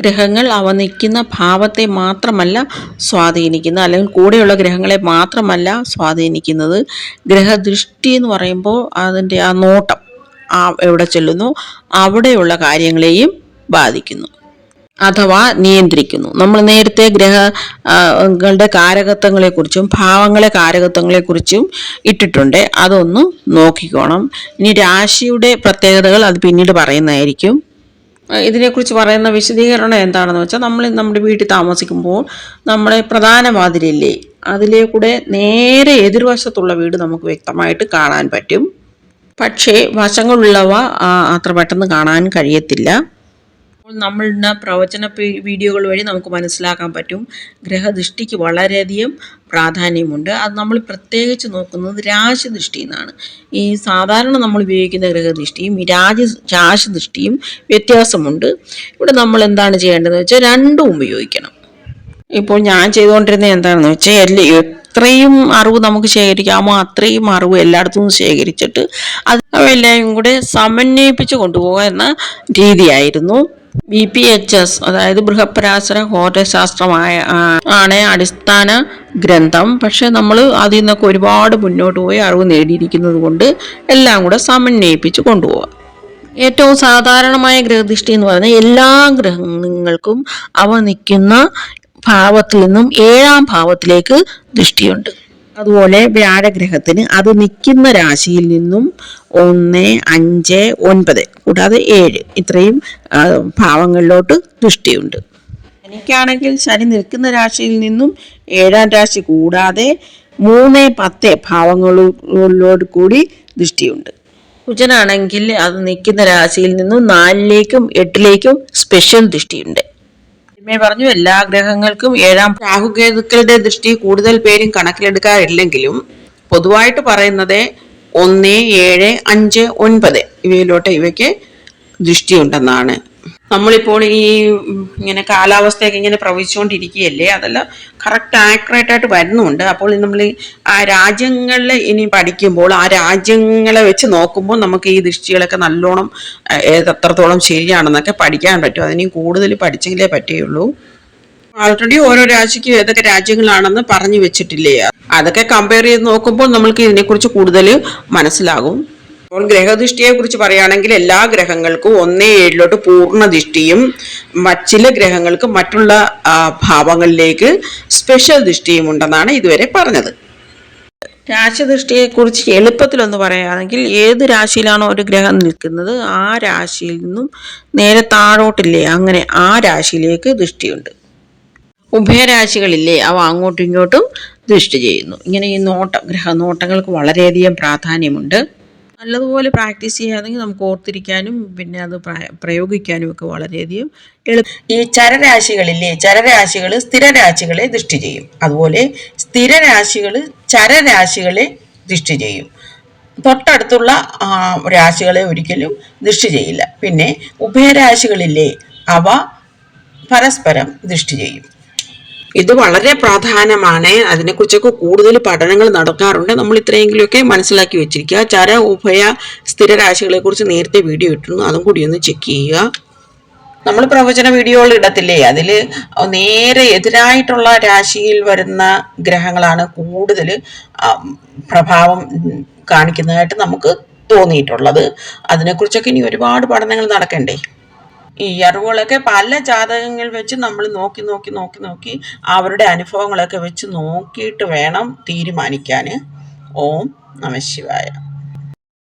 ഗ്രഹങ്ങൾ അവ നിൽക്കുന്ന ഭാവത്തെ മാത്രമല്ല സ്വാധീനിക്കുന്നത്, അല്ലെങ്കിൽ കൂടെയുള്ള ഗ്രഹങ്ങളെ മാത്രമല്ല സ്വാധീനിക്കുന്നത്. ഗ്രഹദൃഷ്ടി എന്ന് പറയുമ്പോൾ അതിൻ്റെ ആ നോട്ടം എവിടെ ചെല്ലുന്നു അവിടെയുള്ള കാര്യങ്ങളെയും ബാധിക്കുന്നു അഥവാ നിയന്ത്രിക്കുന്നു. നമ്മൾ നേരത്തെ ഗ്രഹങ്ങളുടെ കാരകത്വങ്ങളെക്കുറിച്ചും ഭാവങ്ങളെ കാരകത്വങ്ങളെക്കുറിച്ചും ഇട്ടിട്ടുണ്ട്, അതൊന്ന് നോക്കിക്കോണം. ഇനി രാശിയുടെ പ്രത്യേകതകൾ അത് പിന്നീട് പറയുന്നതായിരിക്കും. ഇതിനെക്കുറിച്ച് പറയുന്ന വിശദീകരണം എന്താണെന്ന് വെച്ചാൽ, നമ്മൾ നമ്മുടെ വീട്ടിൽ താമസിക്കുമ്പോൾ നമ്മുടെ പ്രധാന വാതിലില്ലേ, അതിലെ കൂടെ നേരെ എതിർവശത്തുള്ള വീട് നമുക്ക് വ്യക്തമായിട്ട് കാണാൻ പറ്റും. പക്ഷേ വശങ്ങളുള്ളവ അത്ര പെട്ടെന്ന് കാണാൻ കഴിയത്തില്ല. നമ്മളുടെ പ്രവചന വീഡിയോകൾ വഴി നമുക്ക് മനസ്സിലാക്കാൻ പറ്റും ഗ്രഹദൃഷ്ടിക്ക് വളരെയധികം പ്രാധാന്യമുണ്ട്. അത് നമ്മൾ പ്രത്യേകിച്ച് നോക്കുന്നത് രാശിദൃഷ്ടി എന്നാണ്. ഈ സാധാരണ നമ്മൾ ഉപയോഗിക്കുന്ന ഗ്രഹദൃഷ്ടിയും ഈ രാശിദൃഷ്ടിയും വ്യത്യാസമുണ്ട്. ഇവിടെ നമ്മൾ എന്താണ് ചെയ്യേണ്ടതെന്ന് വെച്ചാൽ രണ്ടും ഉപയോഗിക്കണം. ഇപ്പോൾ ഞാൻ ചെയ്തുകൊണ്ടിരുന്നത് എന്താണെന്ന് വെച്ചാൽ, എത്രയും അറിവ് നമുക്ക് ശേഖരിക്കാമോ അത്രയും അറിവ് എല്ലായിടത്തും ശേഖരിച്ചിട്ട് അവയെല്ലാം കൂടെ സമന്വയിപ്പിച്ച് കൊണ്ടുപോകുക എന്ന രീതിയായിരുന്നു. BPHS അതായത് ബൃഹപരാശര ഹോരശാസ്ത്രമായ ആണ് അടിസ്ഥാന ഗ്രന്ഥം. പക്ഷെ നമ്മൾ അതിൽ നിന്നൊക്കെ ഒരുപാട് മുന്നോട്ട് പോയി അറിവ് നേടിയിരിക്കുന്നത് കൊണ്ട് എല്ലാം കൂടെ സമന്വയിപ്പിച്ച് കൊണ്ടുപോവുക. ഏറ്റവും സാധാരണമായ ഗ്രഹദൃഷ്ടി എന്ന് പറയുന്നത് എല്ലാ ഗ്രഹങ്ങൾക്കും അവ നിൽക്കുന്ന ഭാവത്തിൽ നിന്നും 7ാം ഭാവത്തിലേക്ക് ദൃഷ്ടിയുണ്ട്. അതുപോലെ വ്യാഴഗ്രഹത്തിന് അത് നിൽക്കുന്ന രാശിയിൽ നിന്നും 1, 5, 9 കൂടാതെ 7 ഇത്രയും ഭാവങ്ങളിലോട്ട് ദൃഷ്ടിയുണ്ട്. എനിക്കാണെങ്കിൽ ശനി നിൽക്കുന്ന രാശിയിൽ നിന്നും 7ാം രാശി കൂടാതെ 3, 10 ഭാവങ്ങളിലോട് കൂടി ദൃഷ്ടിയുണ്ട്. കുജനാണെങ്കിൽ അത് നിൽക്കുന്ന രാശിയിൽ നിന്നും 4ലേക്കും 8ലേക്കും സ്പെഷ്യൽ ദൃഷ്ടിയുണ്ട്. പറഞ്ഞു എല്ലാ ഗ്രഹങ്ങൾക്കും 7ാം രാഹുകേതുക്കളുടെ ദൃഷ്ടി കൂടുതൽ പേരും കണക്കിലെടുക്കാറില്ലെങ്കിലും പൊതുവായിട്ട് പറയുന്നത് 1, 7, 5, 9 ഇവയിലോട്ട് ഇവയ്ക്ക് ദൃഷ്ടിയുണ്ടെന്നാണ്. നമ്മളിപ്പോൾ ഇങ്ങനെ കാലാവസ്ഥയൊക്കെ ഇങ്ങനെ പ്രവചിച്ചുകൊണ്ടിരിക്കുകയല്ലേ, അതെല്ലാം കറക്റ്റ് ആക്യുറേറ്റ് ആയിട്ട് വരുന്നുണ്ട്. അപ്പോൾ നമ്മൾ ആ രാജ്യങ്ങളിൽ ഇനി പഠിക്കുമ്പോൾ ആ രാജ്യങ്ങളെ വെച്ച് നോക്കുമ്പോൾ നമുക്ക് ഈ ദൃഷ്ടികളൊക്കെ നല്ലോണം എത്രത്തോളം ശരിയാണെന്നൊക്കെ പഠിക്കാൻ പറ്റും. അതിനും കൂടുതൽ പഠിച്ചെങ്കിലേ പറ്റുകയുള്ളൂ. ആൾറെഡി ഓരോ രാജ്യക്കും ഏതൊക്കെ രാജ്യങ്ങളാണെന്ന് പറഞ്ഞു വെച്ചിട്ടില്ലേ, അതൊക്കെ കമ്പയർ ചെയ്ത് നോക്കുമ്പോൾ നമ്മൾക്ക് ഇതിനെക്കുറിച്ച് കൂടുതൽ മനസ്സിലാകും. അപ്പോൾ ഗ്രഹദൃഷ്ടിയെ കുറിച്ച് പറയുകയാണെങ്കിൽ എല്ലാ ഗ്രഹങ്ങൾക്കും 1, 7 പൂർണ്ണ ദൃഷ്ടിയും ചില ഗ്രഹങ്ങൾക്ക് മറ്റുള്ള ഭാവങ്ങളിലേക്ക് സ്പെഷ്യൽ ദൃഷ്ടിയും ഉണ്ടെന്നാണ് ഇതുവരെ പറഞ്ഞത്. രാശിദൃഷ്ടിയെ കുറിച്ച് എളുപ്പത്തിലൊന്ന് പറയുകയാണെങ്കിൽ, ഏത് രാശിയിലാണോ ഒരു ഗ്രഹം നിൽക്കുന്നത് ആ രാശിയിൽ നിന്നും നേരെ താഴോട്ടില്ലേ അങ്ങനെ ആ രാശിയിലേക്ക് ദൃഷ്ടിയുണ്ട്. ഉഭയരാശികളില്ലേ അവ അങ്ങോട്ടും ഇങ്ങോട്ടും ദൃഷ്ടി ചെയ്യുന്നു. ഇങ്ങനെ ഈ ഗ്രഹനോട്ടങ്ങൾക്ക് വളരെയധികം പ്രാധാന്യമുണ്ട്. നല്ലതുപോലെ പ്രാക്ടീസ് ചെയ്യുകയാണെങ്കിൽ നമുക്ക് ഓർത്തിരിക്കാനും പിന്നെ അത് പ്രയോഗിക്കാനും ഒക്കെ വളരെയധികം ഈ ചരരാശികൾ സ്ഥിരരാശികളെ ദൃഷ്ടി ചെയ്യും. അതുപോലെ സ്ഥിരരാശികൾ ചരരാശികളെ ദൃഷ്ടി ചെയ്യും. തൊട്ടടുത്തുള്ള രാശികളെ ഒരിക്കലും ദൃഷ്ടി ചെയ്യില്ല. പിന്നെ ഉഭയരാശികളില്ലേ അവ പരസ്പരം ദൃഷ്ടി ചെയ്യും. ഇത് വളരെ പ്രാധാന്യമാണ്. അതിനെക്കുറിച്ചൊക്കെ കൂടുതൽ പഠനങ്ങൾ നടക്കാറുണ്ട്. നമ്മൾ ഇത്രയെങ്കിലുമൊക്കെ മനസ്സിലാക്കി വെച്ചിരിക്കുക. ചര ഉഭയ സ്ഥിരരാശികളെ കുറിച്ച് നേരത്തെ വീഡിയോ ഇട്ടിരുന്നു, അതും കൂടി ഒന്ന് ചെക്ക് ചെയ്യുക. നമ്മൾ പ്രവചന വീഡിയോകൾ ഇടത്തില്ലേ, അതിൽ നേരെ എതിരായിട്ടുള്ള രാശിയിൽ വരുന്ന ഗ്രഹങ്ങളാണ് കൂടുതൽ പ്രഭാവം കാണിക്കുന്നതായിട്ട് നമുക്ക് തോന്നിയിട്ടുള്ളത്. അതിനെക്കുറിച്ചൊക്കെ ഇനി ഒരുപാട് പഠനങ്ങൾ നടക്കണ്ടേ. ഈ അറിവുകളൊക്കെ പല ജാതകങ്ങൾ വെച്ച് നമ്മൾ നോക്കി അവരുടെ അനുഭവങ്ങളൊക്കെ വെച്ച് നോക്കിയിട്ട് വേണം തീരുമാനിക്കാൻ. ഓം നമഃ ശിവായ.